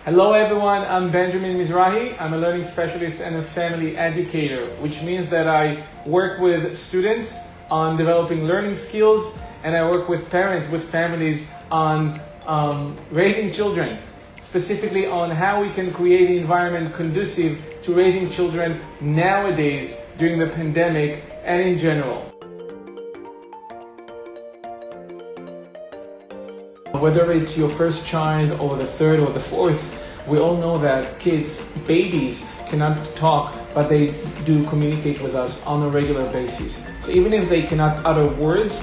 Hello everyone, I'm Benjamin Mizrahi. I'm a learning specialist and a family educator, which means that I work with students on developing learning skills, and I work with parents, with families on raising children, specifically on how we can create an environment conducive to raising children nowadays during the pandemic and in general. Whether it's your first child or the third or the fourth, we all know that babies cannot talk, but they do communicate with us on a regular basis. So even if they cannot utter words,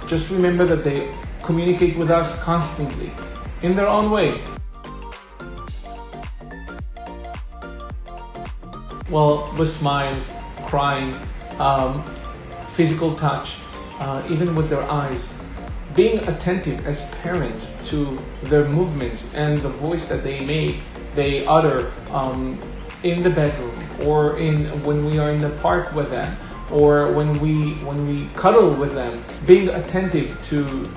just remember that they communicate with us constantly, in their own way. Well, with smiles, crying, physical touch, even with their eyes. Being attentive as parents to their movements and the voice that they utter in the bedroom, or when we are in the park with them, or when we cuddle with them. Being attentive to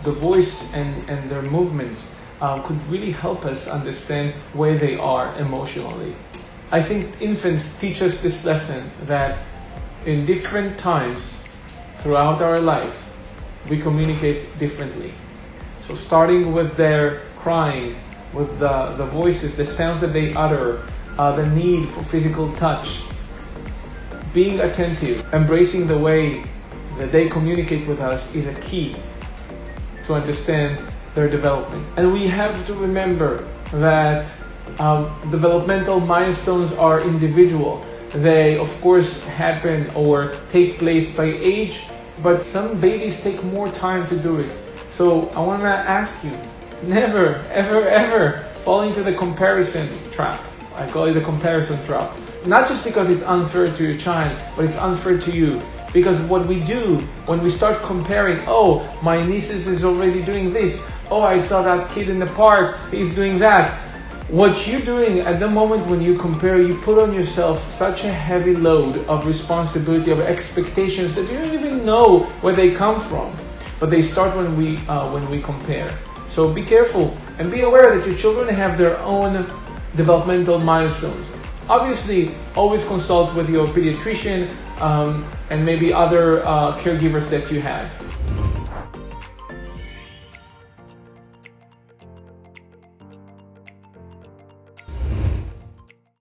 the voice and their movements could really help us understand where they are emotionally. I think infants teach us this lesson that in different times throughout our life, we communicate differently. So starting with their crying, with the voices, the sounds that they utter, the need for physical touch, being attentive, embracing the way that they communicate with us is a key to understand their development. And we have to remember that developmental milestones are individual. They of course happen or take place by age, but some babies take more time to do it. So I want to ask you, never, ever, ever fall into the comparison trap. I call it the comparison trap. Not just because it's unfair to your child, but it's unfair to you. Because what we do when we start comparing, oh, my nieces is already doing this. Oh, I saw that kid in the park, he's doing that. What you're doing at the moment when you compare, you put on yourself such a heavy load of responsibility, of expectations that you don't even know where they come from. But they start when we compare. So be careful and be aware that your children have their own developmental milestones. Obviously, always consult with your pediatrician and maybe other caregivers that you have.